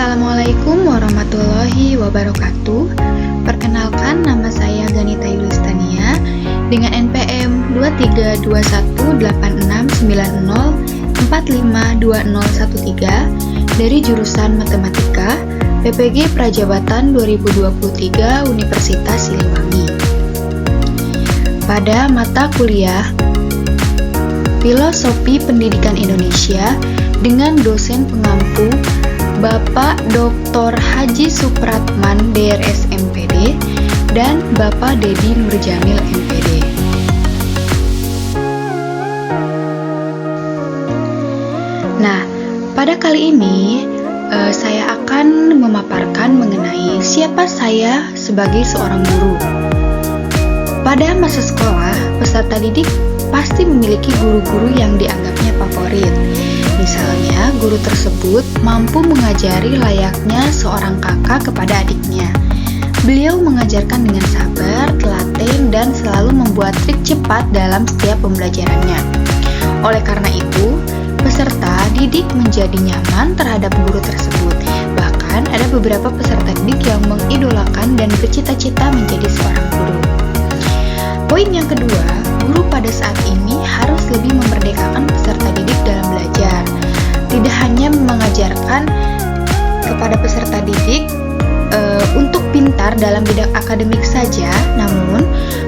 Assalamualaikum warahmatullahi wabarakatuh. Perkenalkan, nama saya Ganita Yulistania dengan NPM 23218690452013 dari jurusan Matematika PPG Prajabatan 2023 Universitas Siliwangi. Pada mata kuliah Filosofi Pendidikan Indonesia dengan dosen pengampu Bapak Dr. Haji Supratman DRS MPD dan Bapak Dedi Nurjamil MPD. Nah, pada kali ini saya akan memaparkan mengenai siapa saya sebagai seorang guru. Pada masa sekolah, peserta didik pasti memiliki guru-guru yang dianggapnya favorit. Misalnya, guru tersebut mampu mengajari layaknya seorang kakak kepada adiknya. Beliau mengajarkan dengan sabar, telaten, dan selalu membuat trik cepat dalam setiap pembelajarannya. Oleh karena itu, peserta didik menjadi nyaman terhadap guru tersebut. Bahkan, ada beberapa peserta didik yang mengidolakan dan bercita-cita menjadi seorang guru. Poin yang kedua, guru pada saat ini harus lebih memerdekakan peserta didik dalam belajar. Tidak hanya mengajarkan kepada peserta didik untuk pintar dalam bidang akademik saja, namun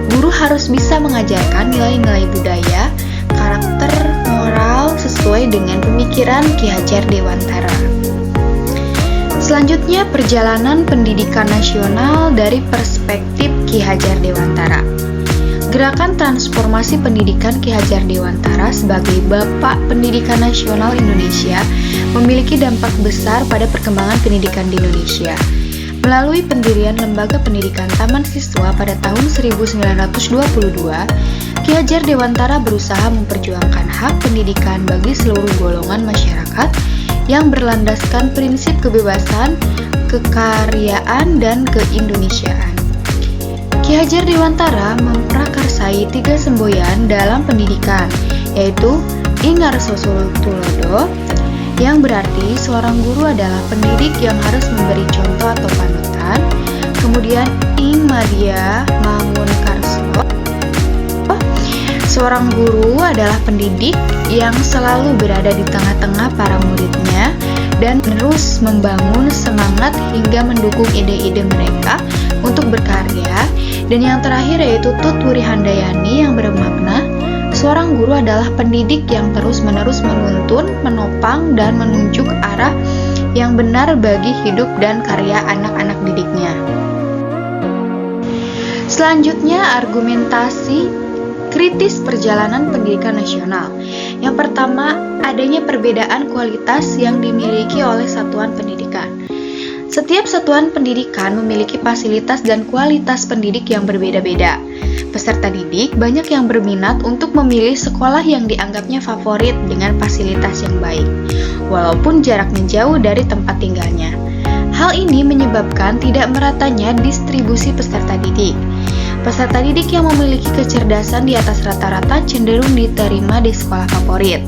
guru harus bisa mengajarkan nilai-nilai budaya, karakter, moral sesuai dengan pemikiran Ki Hajar Dewantara. Selanjutnya, perjalanan pendidikan nasional dari perspektif Ki Hajar Dewantara. Gerakan transformasi pendidikan Ki Hajar Dewantara sebagai Bapak Pendidikan Nasional Indonesia memiliki dampak besar pada perkembangan pendidikan di Indonesia. Melalui pendirian Lembaga Pendidikan Taman Siswa pada tahun 1922, Ki Hajar Dewantara berusaha memperjuangkan hak pendidikan bagi seluruh golongan masyarakat yang berlandaskan prinsip kebebasan, kekaryaan, dan keindonesiaan. Ki Hajar Dewantara memprakarsai 3 semboyan dalam pendidikan, yaitu Ingarso Tulodo, yang berarti seorang guru adalah pendidik yang harus memberi contoh atau panutan. Kemudian Ing Madia Mangunkarso, seorang guru adalah pendidik yang selalu berada di tengah-tengah para muridnya dan terus membangun semangat hingga mendukung ide-ide mereka untuk berkarya. Dan yang terakhir yaitu Tut Wuri Handayani yang bermakna seorang guru adalah pendidik yang terus-menerus menuntun, menopang, dan menunjuk arah yang benar bagi hidup dan karya anak-anak didiknya. Selanjutnya, argumentasi kritis perjalanan pendidikan nasional. Yang pertama, adanya perbedaan kualitas yang dimiliki oleh satuan pendidikan. Setiap satuan pendidikan memiliki fasilitas dan kualitas pendidik yang berbeda-beda. Peserta didik banyak yang berminat untuk memilih sekolah yang dianggapnya favorit dengan fasilitas yang baik, walaupun jaraknya jauh dari tempat tinggalnya. Hal ini menyebabkan tidak meratanya distribusi peserta didik. Peserta didik yang memiliki kecerdasan di atas rata-rata cenderung diterima di sekolah favorit.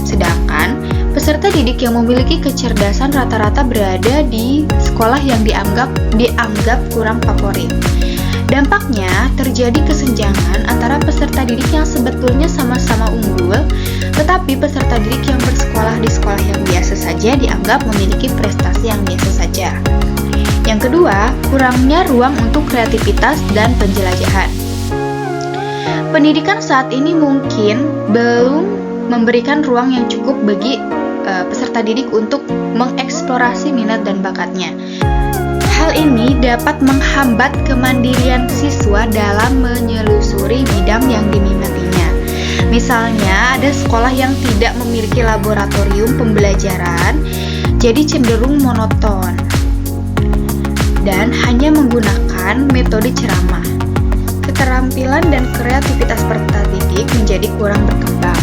Sedangkan peserta didik yang memiliki kecerdasan rata-rata berada di sekolah yang dianggap kurang favorit. Dampaknya terjadi kesenjangan antara peserta didik yang sebetulnya sama-sama unggul, tetapi peserta didik yang bersekolah di sekolah yang biasa saja dianggap memiliki prestasi yang biasa saja. Yang kedua, kurangnya ruang untuk kreativitas dan penjelajahan. Pendidikan saat ini mungkin belum memberikan ruang yang cukup bagi peserta didik untuk mengeksplorasi minat dan bakatnya. Hal ini dapat menghambat kemandirian siswa dalam menyelusuri bidang yang diminatinya. Misalnya, ada sekolah yang tidak memiliki laboratorium pembelajaran, jadi cenderung monoton dan hanya menggunakan metode ceramah. Keterampilan dan kreativitas peserta didik menjadi kurang berkembang.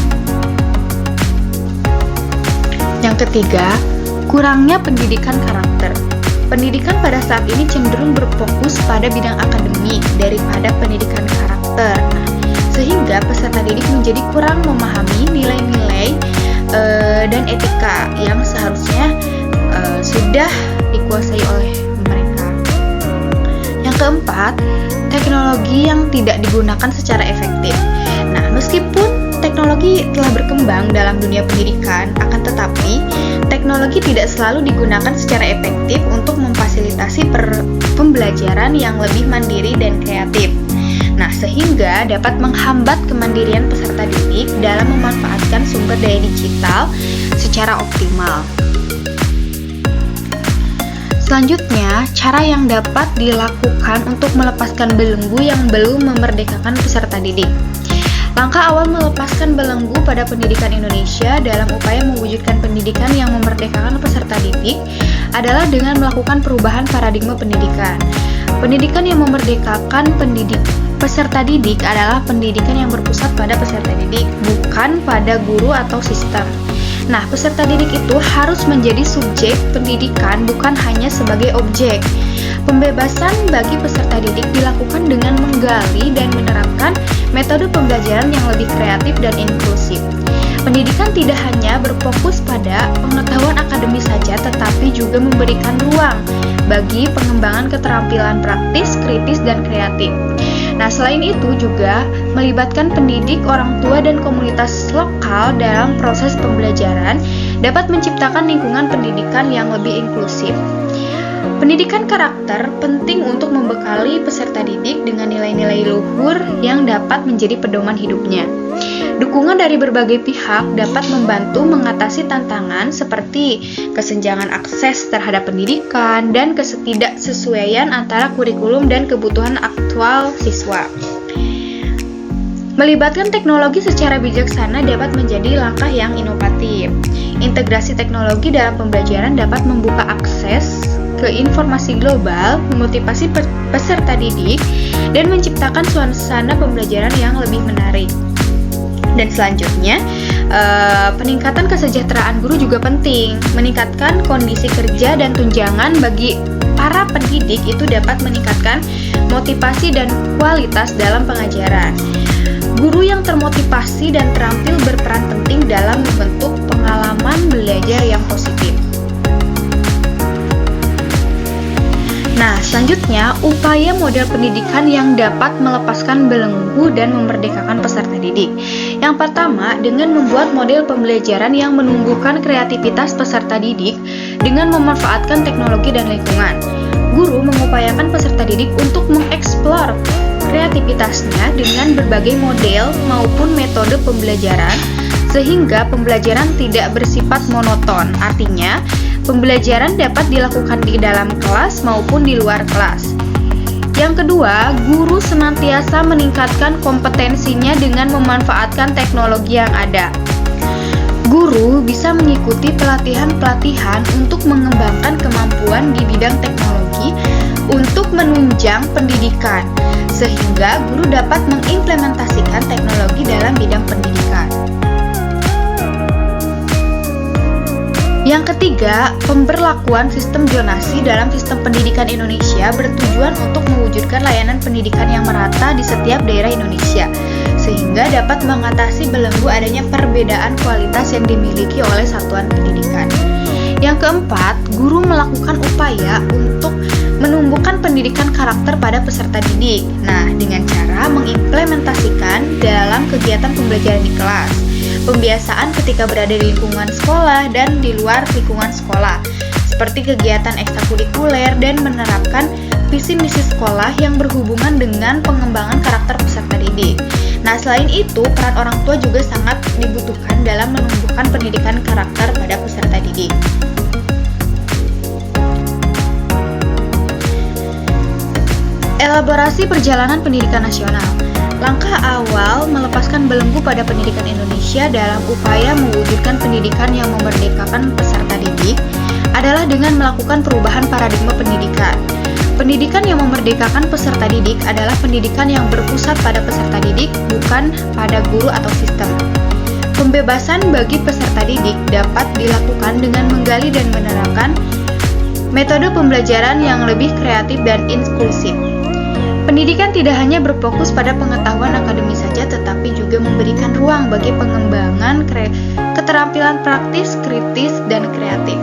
Yang ketiga, kurangnya pendidikan karakter. Pendidikan pada saat ini cenderung berfokus pada bidang akademik daripada pendidikan karakter. Sehingga peserta didik menjadi kurang memahami nilai-nilai dan etika yang seharusnya sudah dikuasai oleh mereka. Yang keempat, teknologi yang tidak digunakan secara efektif. Nah, meskipun teknologi telah berkembang dalam dunia pendidikan, akan tetapi teknologi tidak selalu digunakan secara efektif untuk memfasilitasi pembelajaran yang lebih mandiri dan kreatif. Nah, sehingga dapat menghambat kemandirian peserta didik dalam memanfaatkan sumber daya digital secara optimal. Selanjutnya, cara yang dapat dilakukan untuk melepaskan belenggu yang belum memerdekakan peserta didik. Langkah awal melepaskan belenggu pada pendidikan Indonesia dalam upaya mewujudkan pendidikan yang memerdekakan peserta didik adalah dengan melakukan perubahan paradigma pendidikan. Pendidikan yang memerdekakan peserta didik adalah pendidikan yang berpusat pada peserta didik, bukan pada guru atau sistem. Nah, peserta didik itu harus menjadi subjek pendidikan, bukan hanya sebagai objek. Pembebasan bagi peserta didik dilakukan dengan menggali dan menerapkan metode pembelajaran yang lebih kreatif dan inklusif. Pendidikan tidak hanya berfokus pada pengetahuan akademis saja, tetapi juga memberikan ruang bagi pengembangan keterampilan praktis, kritis, dan kreatif. Nah, selain itu juga melibatkan pendidik, orang tua, dan komunitas lokal dalam proses pembelajaran dapat menciptakan lingkungan pendidikan yang lebih inklusif. Pendidikan karakter penting untuk membekali peserta didik dengan nilai-nilai luhur yang dapat menjadi pedoman hidupnya. Dukungan dari berbagai pihak dapat membantu mengatasi tantangan seperti kesenjangan akses terhadap pendidikan dan ketidaksesuaian antara kurikulum dan kebutuhan aktual siswa. Melibatkan teknologi secara bijaksana dapat menjadi langkah yang inovatif. Integrasi teknologi dalam pembelajaran dapat membuka akses ke informasi global, memotivasi peserta didik, dan menciptakan suasana pembelajaran yang lebih menarik. Dan selanjutnya, peningkatan kesejahteraan guru juga penting. Meningkatkan kondisi kerja dan tunjangan bagi para pendidik itu dapat meningkatkan motivasi dan kualitas dalam pengajaran. Guru yang termotivasi dan terampil berperan penting dalam membentuk pengalaman belajar yang positif. Nah, selanjutnya, upaya model pendidikan yang dapat melepaskan belenggu dan memerdekakan peserta didik. Yang pertama, dengan membuat model pembelajaran yang menumbuhkan kreativitas peserta didik dengan memanfaatkan teknologi dan lingkungan. Guru mengupayakan peserta didik untuk mengeksplor kreativitasnya dengan berbagai model maupun metode pembelajaran, sehingga pembelajaran tidak bersifat monoton. Artinya, pembelajaran dapat dilakukan di dalam kelas maupun di luar kelas. Yang kedua, guru senantiasa meningkatkan kompetensinya dengan memanfaatkan teknologi yang ada. Guru bisa mengikuti pelatihan-pelatihan untuk mengembangkan kemampuan di bidang teknologi untuk menunjang pendidikan, sehingga guru dapat mengimplementasikan teknologi dalam bidang pendidikan. Yang ketiga, pemberlakuan sistem zonasi dalam sistem pendidikan Indonesia bertujuan untuk mewujudkan layanan pendidikan yang merata di setiap daerah Indonesia, sehingga dapat mengatasi belenggu adanya perbedaan kualitas yang dimiliki oleh satuan pendidikan. Yang keempat, guru melakukan upaya untuk menumbuhkan pendidikan karakter pada peserta didik. Nah, dengan cara mengimplementasikan dalam kegiatan pembelajaran di kelas, pembiasaan ketika berada di lingkungan sekolah dan di luar lingkungan sekolah, seperti kegiatan ekstrakurikuler dan menerapkan visi misi sekolah yang berhubungan dengan pengembangan karakter peserta didik. Nah, selain itu, peran orang tua juga sangat dibutuhkan dalam menumbuhkan pendidikan karakter pada peserta didik. Elaborasi perjalanan pendidikan nasional. Langkah awal melepaskan belenggu pada pendidikan Indonesia dalam upaya mewujudkan pendidikan yang memerdekakan peserta didik adalah dengan melakukan perubahan paradigma pendidikan. Pendidikan yang memerdekakan peserta didik adalah pendidikan yang berpusat pada peserta didik, bukan pada guru atau sistem. Pembebasan bagi peserta didik dapat dilakukan dengan menggali dan menerapkan metode pembelajaran yang lebih kreatif dan inklusif. Pendidikan tidak hanya berfokus pada pengetahuan akademis saja, tetapi juga memberikan ruang bagi pengembangan keterampilan praktis, kritis, dan kreatif.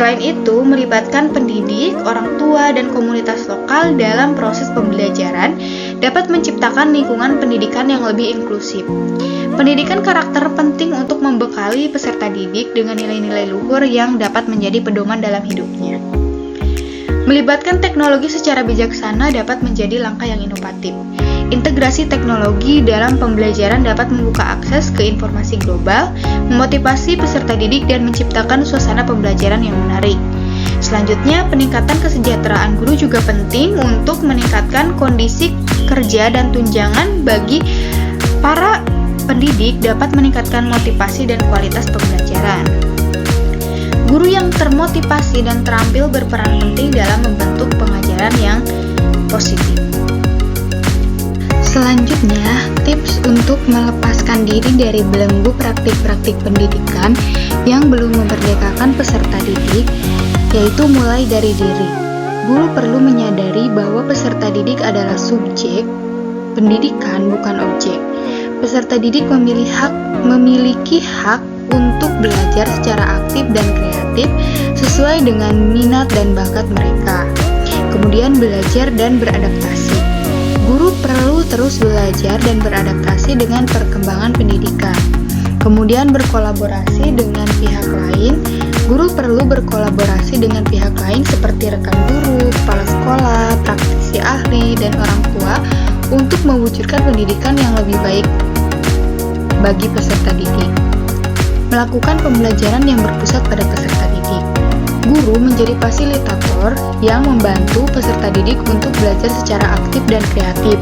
Selain itu, melibatkan pendidik, orang tua, dan komunitas lokal dalam proses pembelajaran dapat menciptakan lingkungan pendidikan yang lebih inklusif. Pendidikan karakter penting untuk membekali peserta didik dengan nilai-nilai luhur yang dapat menjadi pedoman dalam hidupnya. Melibatkan teknologi secara bijaksana dapat menjadi langkah yang inovatif. Integrasi teknologi dalam pembelajaran dapat membuka akses ke informasi global, memotivasi peserta didik, dan menciptakan suasana pembelajaran yang menarik. Selanjutnya, peningkatan kesejahteraan guru juga penting untuk meningkatkan kondisi kerja dan tunjangan bagi para pendidik dapat meningkatkan motivasi dan kualitas pembelajaran. Guru yang termotivasi dan terampil berperan penting dalam membentuk pengajaran yang positif. Selanjutnya, tips untuk melepaskan diri dari belenggu praktik-praktik pendidikan yang belum memerdekakan peserta didik, yaitu mulai dari diri. Guru perlu menyadari bahwa peserta didik adalah subjek pendidikan, bukan objek. Peserta didik memiliki hak untuk belajar secara aktif dan kreatif sesuai dengan minat dan bakat mereka. Kemudian belajar dan beradaptasi. Guru perlu terus belajar dan beradaptasi dengan perkembangan pendidikan. Kemudian berkolaborasi dengan pihak lain. Guru perlu berkolaborasi dengan pihak lain seperti rekan guru, kepala sekolah, praktisi ahli, dan orang tua untuk mewujudkan pendidikan yang lebih baik bagi peserta didik. Melakukan pembelajaran yang berpusat pada peserta didik. Guru menjadi fasilitator yang membantu peserta didik untuk belajar secara aktif dan kreatif.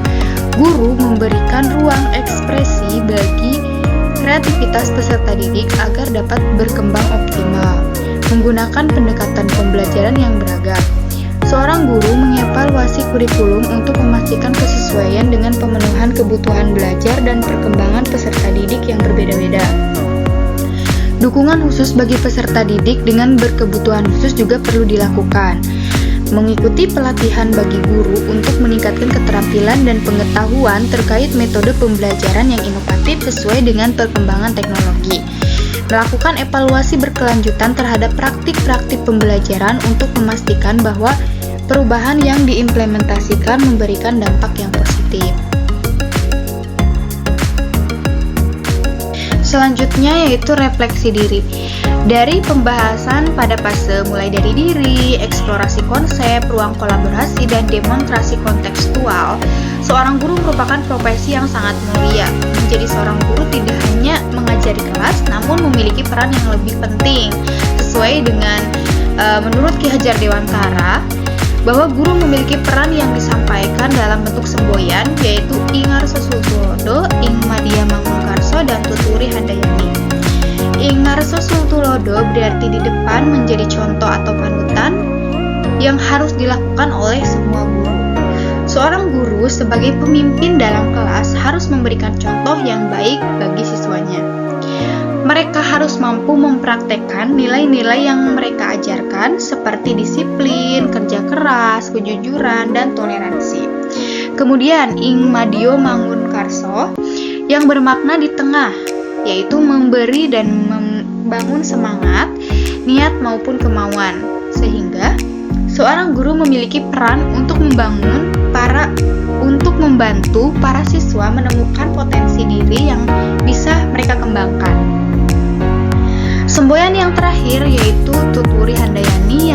Guru memberikan ruang ekspresi bagi kreativitas peserta didik agar dapat berkembang optimal, menggunakan pendekatan pembelajaran yang beragam. Seorang guru mengevaluasi kurikulum untuk memastikan kesesuaian dengan pemenuhan kebutuhan belajar dan perkembangan peserta didik yang berbeda-beda. Dukungan khusus bagi peserta didik dengan berkebutuhan khusus juga perlu dilakukan. Mengikuti pelatihan bagi guru untuk meningkatkan keterampilan dan pengetahuan terkait metode pembelajaran yang inovatif sesuai dengan perkembangan teknologi. Melakukan evaluasi berkelanjutan terhadap praktik-praktik pembelajaran untuk memastikan bahwa perubahan yang diimplementasikan memberikan dampak yang positif. Selanjutnya yaitu refleksi diri. Dari pembahasan pada fase mulai dari diri, eksplorasi konsep, ruang kolaborasi, dan demonstrasi kontekstual, seorang guru merupakan profesi yang sangat mulia. Menjadi seorang guru tidak hanya mengajar di kelas, namun memiliki peran yang lebih penting. Sesuai dengan menurut Ki Hajar Dewantara, bahwa guru memiliki peran yang disampaikan dalam bentuk semboyan, yaitu Ing Ngarso Sultulodo, Ing Madya Mangunkarso, dan Tuturi Handayani. Ing Ngarso Sultulodo berarti di depan, menjadi contoh atau panutan yang harus dilakukan oleh semua guru. Seorang guru sebagai pemimpin dalam kelas harus memberikan contoh yang baik bagi siswanya. Mereka harus mampu mempraktekkan nilai-nilai yang mereka ajarkan seperti disiplin, kerja keras, kejujuran, dan toleransi. Kemudian Ing Madya Mangunkarso yang bermakna di tengah, yaitu memberi dan membangun semangat, niat maupun kemauan, sehingga seorang guru memiliki peran untuk membantu para siswa menemukan potensi diri yang bisa mereka kembangkan. Semboyan yang terakhir yaitu Tuturi Handayani